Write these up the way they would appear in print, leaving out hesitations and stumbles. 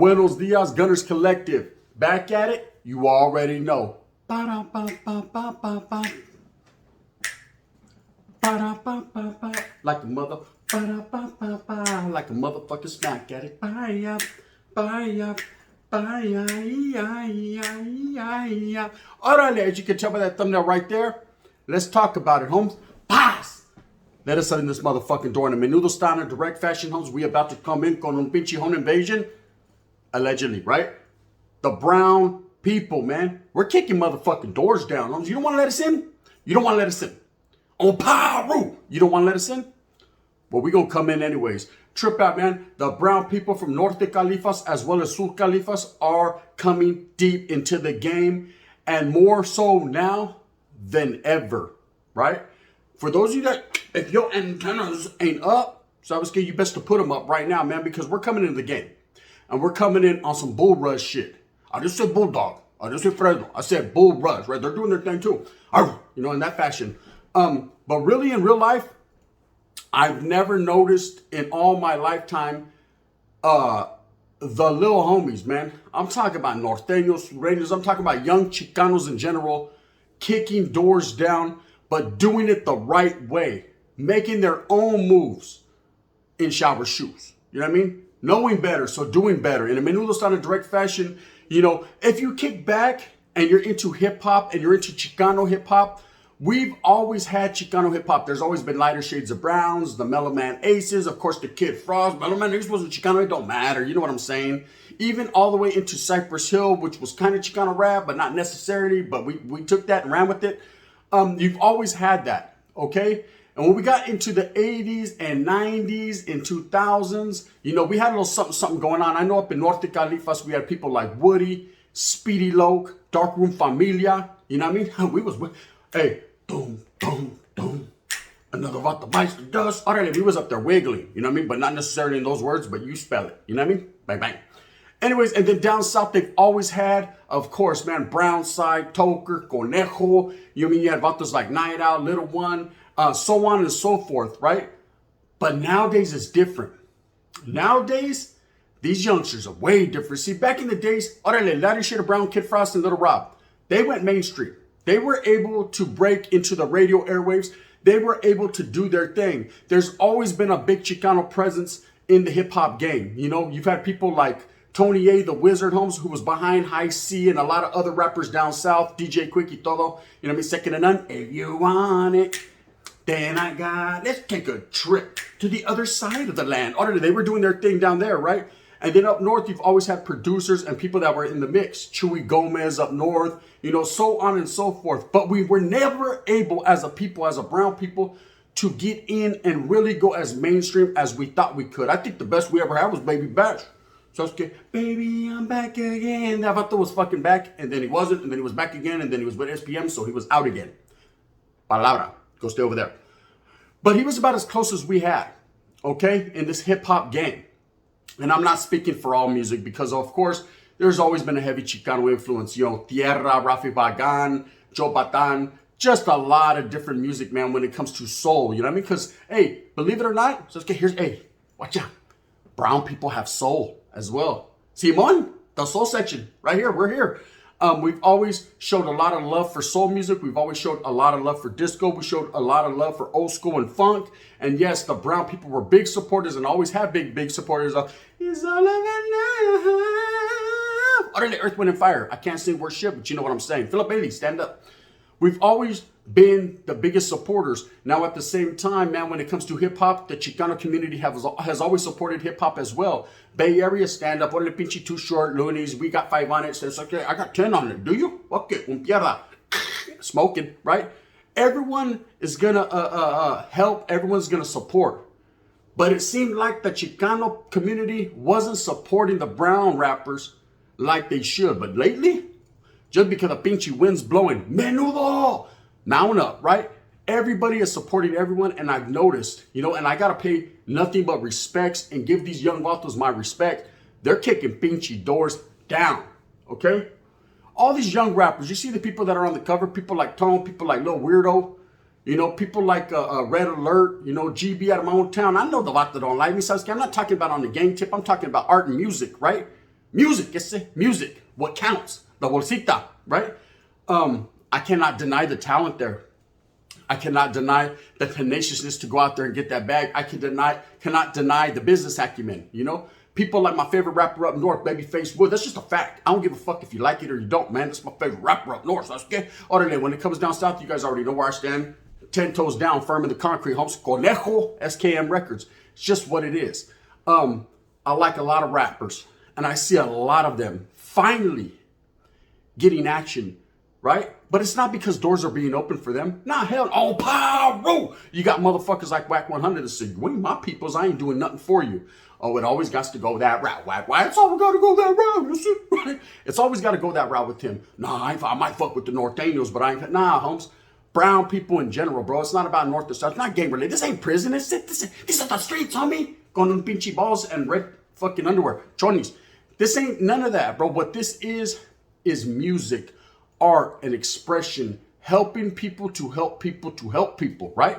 Buenos dias, Gunners Collective. Back at it, you already know. Ba-da-ba-ba-ba-ba-ba. Ba-da-ba-ba-ba. Like a mother. Ba-da-ba-ba-ba. Like a motherfucking smack at it. Bye-ya. Bye-ya. Bye-ya. Alright, as you can tell by that thumbnail right there, let's talk about it, Holmes. Paz! Let us in this motherfucking door. In a menudo style and direct fashion, Holmes, we about to come in con un pinche home invasion. Allegedly, right? The brown people, man. We're kicking motherfucking doors down, Holmes. You don't want to let us in? You don't want to let us in. On Paru, you don't want to let us in? Well, we gonna come in anyways. Trip out, man. The brown people from Norte Califas as well as Sur Califas are coming deep into the game, and more so now than ever, right? For those of you that, if your antennas ain't up, so I was getting you best to put them up right now, man, because we're coming into the game. And we're coming in on some bull rush shit. I just said bulldog. I just said Fresno. I said bull rush, right? They're doing their thing too. You know, in that fashion. But really in real life, I've never noticed in all my lifetime the little homies, man. I'm talking about Nortenos, Rangers. I'm talking about young Chicanos in general, kicking doors down, but doing it the right way, making their own moves in shower shoes. You know what I mean? Knowing better, so doing better. In a menudo style and direct fashion, you know, if you kick back and you're into hip hop and you're into Chicano hip hop, we've always had Chicano hip hop. There's always been lighter shades of browns, the Mellow Man Aces, of course, the Kid Frost. Mellow Man Aces wasn't Chicano, it don't matter. You know what I'm saying? Even all the way into Cypress Hill, which was kind of Chicano rap, but not necessarily. But we took that and ran with it. You've always had that, okay? And when we got into the 80s and 90s and 2000s, you know, we had a little something going on. I know up in Norte Califas, we had people like Woody, Speedy Loke, Darkroom Familia. You know what I mean? We was, hey, boom, boom, boom. Another about the bites the dust. All right, we was up there wiggling, you know what I mean? But not necessarily in those words, but you spell it. You know what I mean? Bang, bang. Anyways, and then down south, they've always had, of course, man, Brownside, Toker, Conejo. You know what I mean? You had vatos like Night Out, Little One, so on and so forth, right? But nowadays it's different. Nowadays, these youngsters are way different. See, back in the days, orale, Larry Shit, Brown, Kid Frost, and Little Rob, they went mainstream. They were able to break into the radio airwaves. They were able to do their thing. There's always been a big Chicano presence in the hip hop game. You know, you've had people like Tony A, the Wizard Holmes, who was behind High C, and a lot of other rappers down south, DJ Quick y todo, you know what I mean, second to none. If you want it, then I got, let's take a trip to the other side of the land. Or they were doing their thing down there, right? And then up north, you've always had producers and people that were in the mix. Chewy Gomez up north, you know, so on and so forth. But we were never able as a people, as a brown people, to get in and really go as mainstream as we thought we could. I think the best we ever had was Baby Bash. So it's okay, baby, I'm back again. That vato was fucking back, and then he wasn't, and then he was back again, and then he was with SPM, so he was out again. Palabra. Go stay over there. But he was about as close as we had, okay, in this hip-hop game. And I'm not speaking for all music because, of course, there's always been a heavy Chicano influence. You know, Tierra, Rafi Bagan, Joe Patan, just a lot of different music, man, when it comes to soul. You know what I mean? Because, hey, believe it or not, so here's, hey, watch out. Brown people have soul as well. Simon, the soul section, right here, we're here. We've always showed a lot of love for soul music. We've always showed a lot of love for disco. We showed a lot of love for old school and funk. And yes, the brown people were big supporters and always have big supporters of It's All Over Now. Utterly Earth, Wind, and Fire. I can't sing worth shit, but you know what I'm saying. Philip Bailey, stand up. We've always been the biggest supporters. Now, at the same time, man, when it comes to hip hop, the Chicano community has always supported hip hop as well. Bay Area, stand up. Orale pinche too short, loonies. We got 5 on it. So it's okay, I got 10 on it. Do you? Okay, un pierda. Smoking, right? Everyone is gonna help. Everyone's gonna support. But it seemed like the Chicano community wasn't supporting the brown rappers like they should. But lately, just because the pinche wind's blowing, menudo, mount up, right? Everybody is supporting everyone, and I've noticed, you know, and I gotta pay nothing but respects and give these young vatos my respect. They're kicking pinche doors down, okay? All these young rappers, you see the people that are on the cover, people like Tone, people like Lil Weirdo, you know, people like Red Alert, you know, GB out of my own town. I know the vato don't like me, so I'm not talking about on the gang tip. I'm talking about art and music, right? Music, music. What counts? La bolsita, right? I cannot deny the talent there. I cannot deny the tenaciousness to go out there and get that bag. I cannot deny the business acumen, you know? People like my favorite rapper up north, Babyface Wood. That's just a fact. I don't give a fuck if you like it or you don't, man. That's my favorite rapper up north. So that's okay. Other than when it comes down south, you guys already know where I stand. 10 toes down, firm in the concrete, homes. Conejo, SKM Records. It's just what it is. I like a lot of rappers, and I see a lot of them finally getting action, right? But it's not because doors are being opened for them. Nah, hell, oh, pyro. You got motherfuckers like Whack 100 that say, "We my peoples, I ain't doing nothing for you." Oh, it always got to go that route. Why? It's always got to go that route. Right? It's always got to go that route with him. Nah, I might fuck with the Nortenos, but I ain't. Nah, Holmes. Brown people in general, bro. It's not about North or South. It's not gang related. This ain't prison. These are the streets, homie. Going on pinchy balls and red fucking underwear. Chonis. This ain't none of that, bro. What this is music, art, and expression. Helping people to help people to help people, right?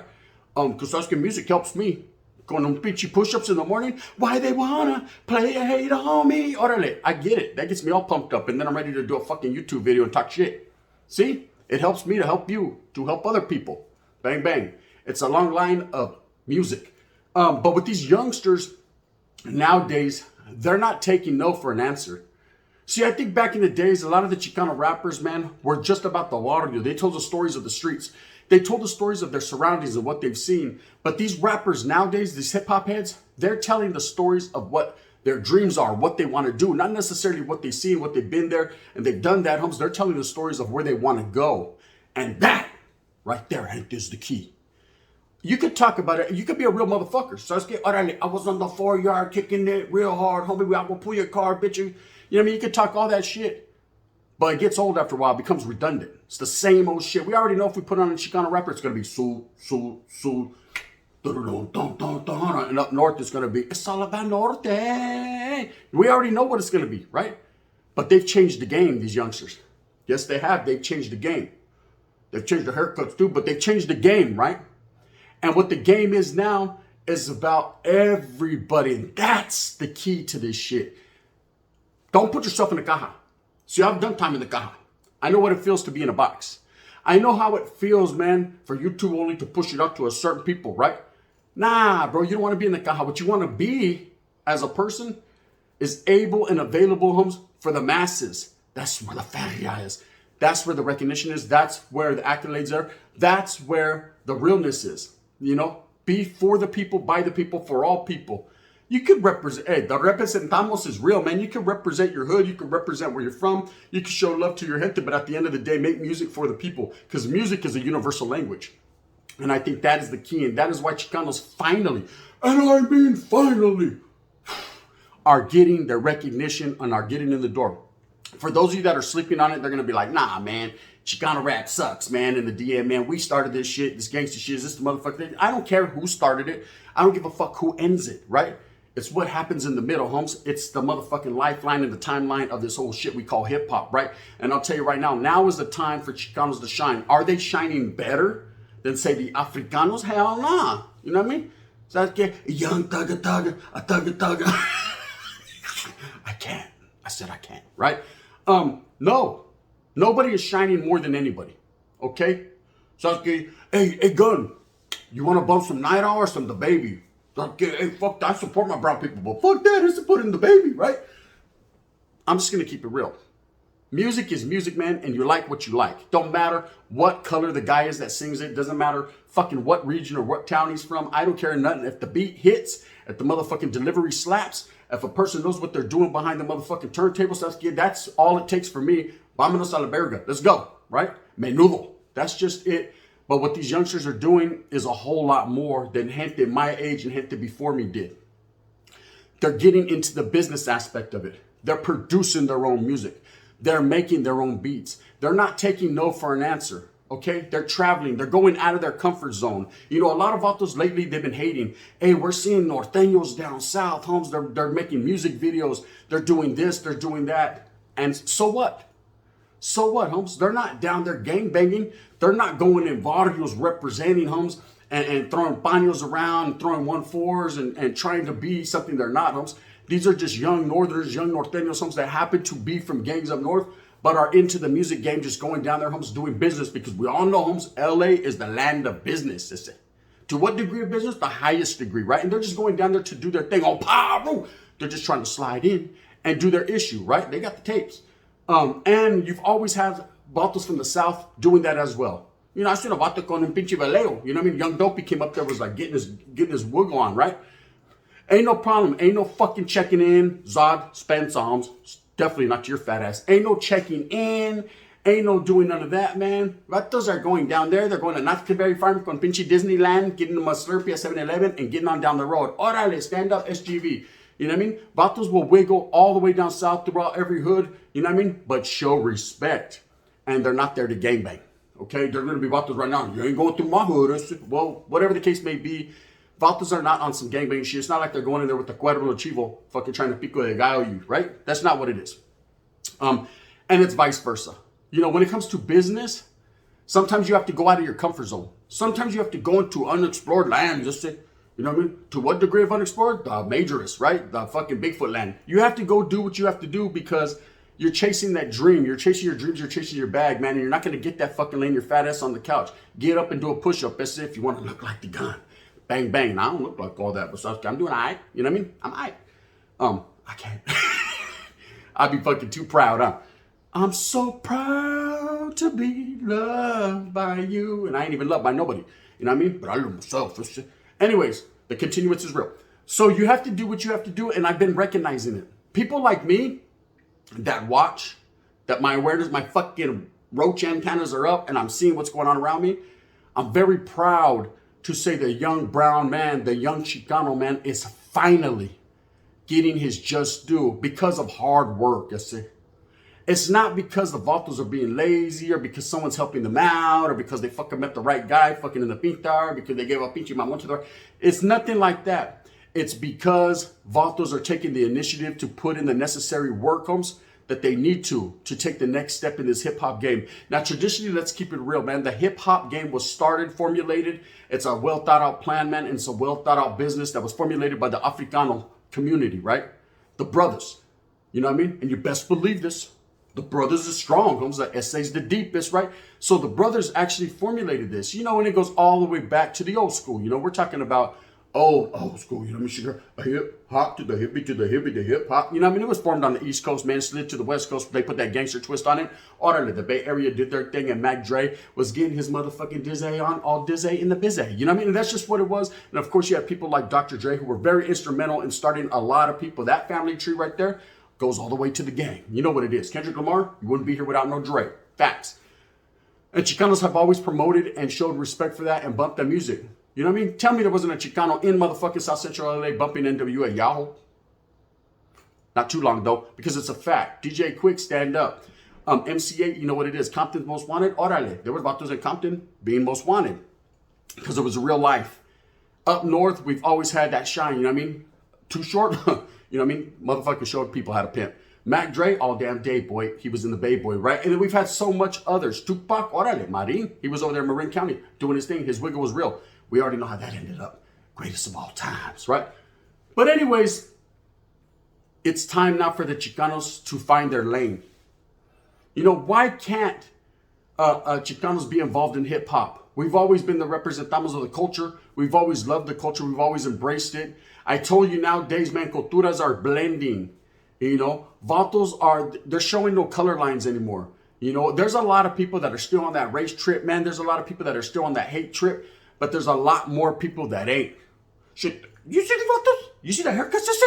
Because that's music helps me. Going on pinchy push-ups in the morning. Why they wanna play a hater, homie? Orale. I get it. That gets me all pumped up. And then I'm ready to do a fucking YouTube video and talk shit. See? It helps me to help you, to help other people. Bang, bang. It's a long line of music. But with these youngsters nowadays, they're not taking no for an answer. See, I think back in the days, a lot of the Chicano rappers, man, were just about the water. They told the stories of the streets. They told the stories of their surroundings and what they've seen. But these rappers nowadays, these hip hop heads, they're telling the stories of what their dreams are, what they want to do, not necessarily what they've seen, what they've been there, and they've done that, homes. They're telling the stories of where they want to go. And that right there, Hank, is the key. You could talk about it. You could be a real motherfucker. So I was on the 4-yard kicking it real hard, homie. I will pull your car, bitch. You know what I mean? You could talk all that shit. But it gets old after a while. It becomes redundant. It's the same old shit. We already know if we put on a Chicano rapper, it's going to be su. And up north, it's going to be, it's all about norte. We already know what it's going to be, right? But they've changed the game, these youngsters. Yes, they have. They've changed the game. They've changed their haircuts too, but they've changed the game, right? And what the game is now is about everybody. And that's the key to this shit. Don't put yourself in the caja. See, I've done time in the caja. I know what it feels to be in a box. I know how it feels, man, for you two only to push it up to a certain people, right? Nah, bro, you don't want to be in the caja. What you want to be as a person is able and available, homes, for the masses. That's where the feria is. That's where the recognition is. That's where the accolades are. That's where the realness is. You know, be for the people, by the people, for all people. You could represent, hey, the representamos is real, man. You can represent your hood. You can represent where you're from. You can show love to your gente, but at the end of the day, make music for the people, because music is a universal language. And I think that is the key. And that is why Chicanos finally, and I mean finally, are getting their recognition and are getting in the door. For those of you that are sleeping on it, they're going to be like, nah, man, Chicano rap sucks, man. In the DM, man, we started this shit, this gangster shit, is this the motherfucker thing? I don't care who started it. I don't give a fuck who ends it, right? It's what happens in the middle, homes. It's the motherfucking lifeline and the timeline of this whole shit we call hip hop, right? And I'll tell you right now is the time for Chicanos to shine. Are they shining better than, say, the Africanos? Hell nah. You know what I mean? So a young thugga, a thugga. I can't. I said I can't, right? No. Nobody is shining more than anybody, okay? So hey, Gun, you want to bump some Night Owl or some The Baby? Hey, fuck that. I support my brown people, but fuck that. I support The Baby, right? I'm just going to keep it real. Music is music, man, and you like what you like. Don't matter what color the guy is that sings it. Doesn't matter fucking what region or what town he's from. I don't care nothing. If the beat hits, if the motherfucking delivery slaps, if a person knows what they're doing behind the motherfucking turntables, that's all it takes for me. Vámonos a la verga. Let's go, right? Menudo. That's just it. But what these youngsters are doing is a whole lot more than gente my age and gente before me did. They're getting into the business aspect of it. They're producing their own music. They're making their own beats. They're not taking no for an answer, okay? They're traveling. They're going out of their comfort zone. You know, a lot of vatos lately, they've been hating. Hey, we're seeing Nortenos down south, homes. They're making music videos. They're doing this. They're doing that. And so what? So what, homes? They're not down there gangbanging. They're not going in barrios representing, homes, and throwing paños around, throwing 1-4s and trying to be something they're not, homes. These are just young Northerners, young Nortenos homes that happen to be from gangs up north, but are into the music game, just going down their homes, doing business, because we all know homes, LA is the land of business. It's to what degree of business? The highest degree, right? And they're just going down there to do their thing. Oh, pow! They're just trying to slide in and do their issue, right? They got the tapes. And you've always had vatos from the South doing that as well. You know, I seen a vato con un pinche veleo. You know what I mean? Young Dopey came up there, was like getting his wiggle on, right? Ain't no problem. Ain't no fucking checking in. Zod, spend psalms. Definitely not your fat ass. Ain't no checking in. Ain't no doing none of that, man. Vatos are going down there. They're going to North Canberry Farm con pinche Disneyland, getting them a Slurpee at 7-Eleven and getting on down the road. Orale, stand up, SGV. You know what I mean? Vatos will wiggle all the way down south throughout every hood. You know what I mean? But show respect. And they're not there to gangbang. Okay? They're going to be vatos right now. You ain't going through my hood. Well, whatever the case may be, vatos are not on some gangbang shit. It's not like they're going in there with the cuerno chivo fucking trying to pico de gallo you, right? That's not what it is. And it's vice versa. You know, when it comes to business, sometimes you have to go out of your comfort zone. Sometimes you have to go into unexplored land. Just to, you know what I mean? To what degree of unexplored? The majorist, right? The fucking Bigfoot land. You have to go do what you have to do because you're chasing that dream. You're chasing your dreams. You're chasing your bag, man. And you're not going to get that fucking laying your fat ass on the couch. Get up and do a push-up. That's if you want to look like the gun. Bang, bang. Now, I don't look like all that, but I'm doing all right. You know what I mean? I'm all right. I can't. I'd be fucking too proud, huh? I'm so proud to be loved by you. And I ain't even loved by nobody. You know what I mean? But I love myself. Anyways, the continuance is real. So you have to do what you have to do. And I've been recognizing it. People like me that watch, that my awareness, my fucking roach antennas are up and I'm seeing what's going on around me. I'm very proud to say the young brown man, the young Chicano man is finally getting his just due because of hard work, you see. It's not because the vatos are being lazy or because someone's helping them out or because they fucking met the right guy fucking in the pintar, because they gave a pinche mamon to the... It's nothing like that. It's because vatos are taking the initiative to put in the necessary work homes that they need to take the next step in this hip-hop game. Now, traditionally, let's keep it real, man. The hip-hop game was started, formulated. It's a well-thought-out plan, man. And it's a well-thought-out business that was formulated by the Africano community, right? The brothers. You know what I mean? And you best believe this. The brothers are strong. Homes like essays the deepest, right? So the brothers actually formulated this, you know, and it goes all the way back to the old school. You know, we're talking about old school, you know what I mean? A hip hop to the hippie, the hip hop. You know what I mean? It was formed on the East Coast, man, slid to the West Coast. They put that gangster twist on it. Orderly, the Bay Area did their thing, and Mac Dre was getting his motherfucking dizzy on, all dizzy in the bizzy. You know what I mean? And that's just what it was. And of course, you have people like Dr. Dre who were very instrumental in starting a lot of people. That family tree right there goes all the way to the gang. You know what it is. Kendrick Lamar, you wouldn't be here without no Dre. Facts. And Chicanos have always promoted and showed respect for that and bumped their music. You know what I mean? Tell me there wasn't a Chicano in motherfucking South Central LA bumping NWA. Yahoo. Not too long though, because it's a fact. DJ Quick, stand up. MC8, you know what it is. Compton's Most Wanted. Orale. There were vatos in Compton being most wanted because it was real life. Up north, we've always had that shine. You know what I mean? Too short. You know what I mean? Motherfucker showed people how to pimp. Mac Dre, all damn day, boy. He was in the Bay, boy, right? And then we've had so much others. Tupac, orale, Marin. He was over there in Marin County doing his thing. His wiggle was real. We already know how that ended up. Greatest of all times, right? But anyways, it's time now for the Chicanos to find their lane. You know, why can't Chicanos be involved in hip hop? We've always been the representamos of the culture. We've always loved the culture. We've always embraced it. I told you nowadays, man, culturas are blending. You know, vatos they're showing no color lines anymore. You know, there's a lot of people that are still on that race trip, man. There's a lot of people that are still on that hate trip, but there's a lot more people that ain't. Shit, you see the vatos? You see the haircut, sister?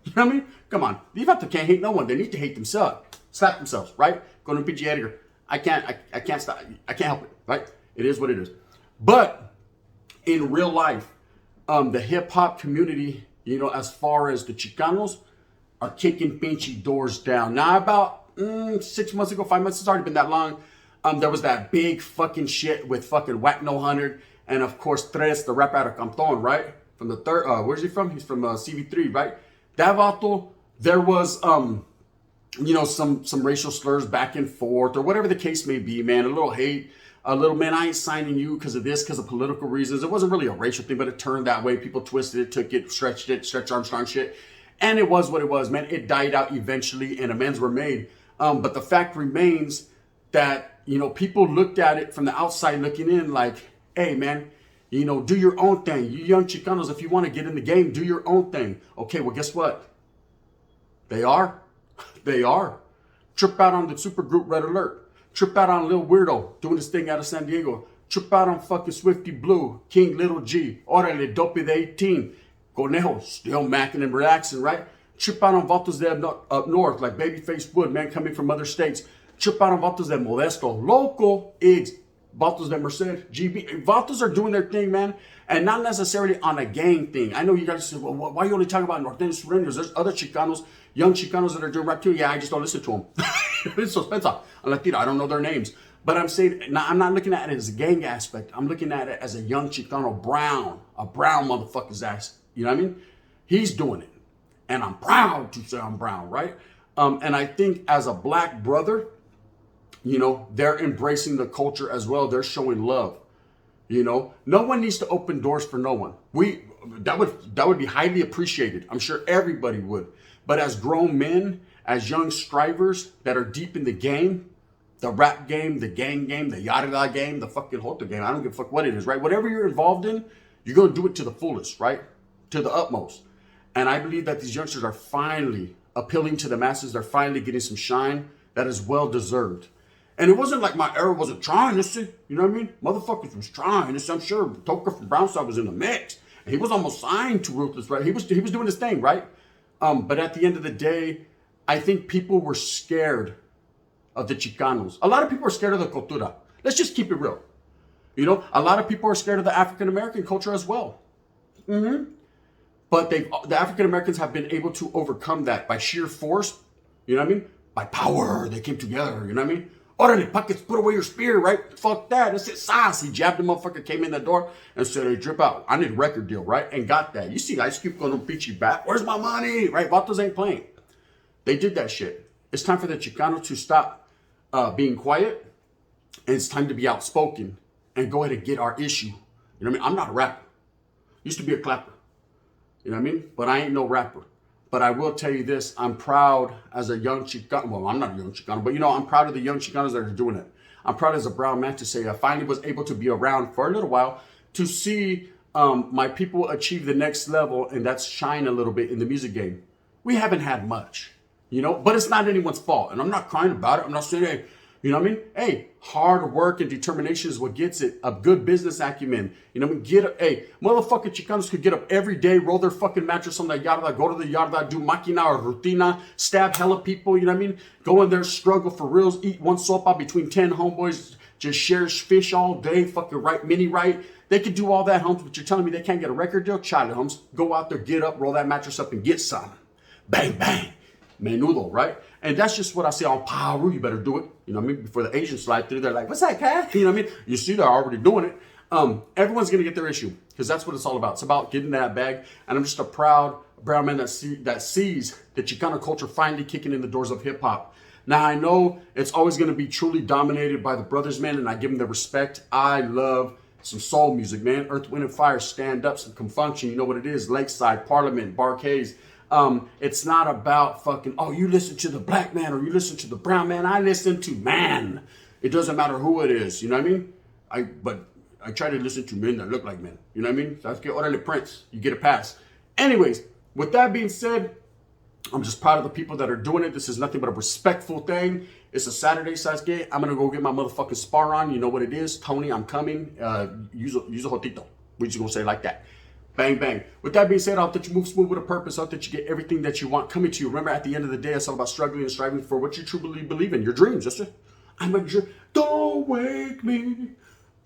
You know what I mean? Come on. The vatos can't hate no one. They need to hate themselves. Slap themselves, right? Go to PG Edgar. I can't stop. I can't help it, right? It is what it is. But in real life, the hip hop community, you know, as far as the Chicanos, are kicking pinchy doors down. Now, about 6 months ago, 5 months, it's already been that long. There was that big fucking shit with fucking Whack No 100. And of course, Tres, the rapper out of Compton, right? From the third, where's he from? He's from CV3, right? That vato, there was, you know, some racial slurs back and forth or whatever the case may be, man. A little hate, a little, man, I ain't signing you because of this, because of political reasons. It wasn't really a racial thing, but it turned that way. People twisted it, took it, stretched Armstrong shit. And it was what it was, man. It died out eventually and amends were made. But the fact remains that, you know, people looked at it from the outside looking in like, hey, man, you know, do your own thing. You young Chicanos, if you want to get in the game, do your own thing. Okay, well, guess what? They are. They are. Trip out on the supergroup Red Alert. Trip out on Lil Weirdo doing this thing out of San Diego. Trip out on fucking Swifty Blue, King Little G, Orale, Dopey the 18, Conejo, still macking and relaxing, right? Trip out on Vatos de up north, like Babyface Wood, man, coming from other states. Trip out on Vatos de Modesto, Local, Iggs, Vatos de Merced, GB. Vatos are doing their thing, man, and not necessarily on a gang thing. I know you guys say, well, why are you only talking about Nortenos Sureños? There's other Chicanos, young Chicanos that are doing rap too. Yeah, I just don't listen to them. It's suspensa. I'm like, dude, I don't know their names. But I'm saying, I'm not looking at it as a gang aspect. I'm looking at it as a young Chicano, a brown motherfucker's ass. You know what I mean? He's doing it. And I'm proud to say I'm brown, right? And I think as a black brother, you know, they're embracing the culture as well. They're showing love. You know, no one needs to open doors for no one. That would be highly appreciated. I'm sure everybody would. But as grown men, as young strivers that are deep in the game, the rap game, the gang game, the yada game, the fucking Hota game, I don't give a fuck what it is, right? Whatever you're involved in, you're going to do it to the fullest, right? To the utmost. And I believe that these youngsters are finally appealing to the masses. They're finally getting some shine that is well deserved. And it wasn't like my era wasn't trying this shit. You know what I mean? Motherfuckers was trying this. I'm sure Toker from Brownside was in the mix. And he was almost signed to Ruthless, right? He was doing his thing, right? But at the end of the day, I think people were scared of the Chicanos. A lot of people are scared of the cultura. Let's just keep it real. You know, a lot of people are scared of the African American culture as well. But the African Americans have been able to overcome that by sheer force. You know what I mean? By power. They came together. You know what I mean? Orale, pockets, put away your spear, right? Fuck that. That's it. Sauce. He jabbed the motherfucker, came in the door and said, hey, drip out. I need a record deal, right? And got that. You see Ice Cube going to beat you back. Where's my money? Right? Vatos ain't playing. They did that shit. It's time for the Chicanos to stop being quiet. And it's time to be outspoken and go ahead and get our issue. You know what I mean? I'm not a rapper. Used to be a clapper. You know what I mean? But I ain't no rapper. But I will tell you this, I'm proud as a young Chicano. Well, I'm not a young Chicano, but you know, I'm proud of the young Chicanos that are doing it. I'm proud as a brown man to say I finally was able to be around for a little while to see my people achieve the next level, and that's shine a little bit in the music game. We haven't had much, you know, but it's not anyone's fault. And I'm not crying about it. I'm not saying, hey, you know what I mean? Hey, hard work and determination is what gets it. A good business acumen. You know what I mean? Hey, motherfucking Chicanos could get up every day, roll their fucking mattress on the yarda, go to the yarda, do máquina or rutina, stab hella people, you know what I mean? Go in there, struggle for reals, eat one sopa between 10 homeboys, just share fish all day, fucking right, mini right. They could do all that, Holmes, but you're telling me they can't get a record deal? Charlie, Holmes, go out there, get up, roll that mattress up and get some. Bang, bang. Menudo, right? And that's just what I say on Paru. You better do it. You know what I mean? Before the Asians slide through, they're like, what's that, cat? You know what I mean? You see, they're already doing it. Everyone's going to get their issue because that's what it's all about. It's about getting that bag. And I'm just a proud brown man that sees the Chicano culture finally kicking in the doors of hip hop. Now, I know it's always going to be truly dominated by the brothers, man, and I give them the respect. I love some soul music, man. Earth, Wind, and Fire, Stand Up, some Confunction. You know what it is. Lakeside, Parliament, Barcades. It's not about fucking, oh, you listen to the black man or you listen to the brown man. I listen to man. It doesn't matter who it is. You know what I mean? But I try to listen to men that look like men. You know what I mean? So I get orale Prince. You get a pass. Anyways, with that being said, I'm just proud of the people that are doing it. This is nothing but a respectful thing. It's a Saturday, Sasuke. I'm going to go get my motherfucking spar on. You know what it is. Tony, I'm coming. Use a hotito. We're just going to say it like that. Bang, bang. With that being said, I hope that you move smooth with a purpose. I hope that you get everything that you want coming to you. Remember, at the end of the day, it's all about struggling and striving for what you truly believe in. Your dreams, sister. I'm a dream. Don't wake me.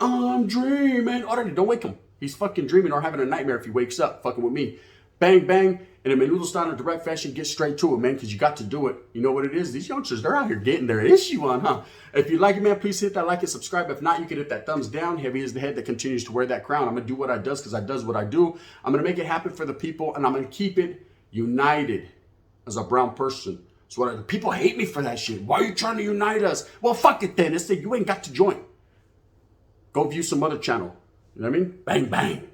I'm dreaming. Already, don't wake him. He's fucking dreaming or having a nightmare if he wakes up fucking with me. Bang, bang. In a menudo style and direct fashion, get straight to it, man, because you got to do it. You know what it is? These youngsters, they're out here getting their issue on, huh? If you like it, man, please hit that like and subscribe. If not, you can hit that thumbs down. Heavy is the head that continues to wear that crown. I'm going to do what I does because I does what I do. I'm going to make it happen for the people, and I'm going to keep it united as a brown person. So people hate me for that shit. Why are you trying to unite us? Well, fuck it then. It's that you ain't got to join. Go view some other channel. You know what I mean? Bang, bang.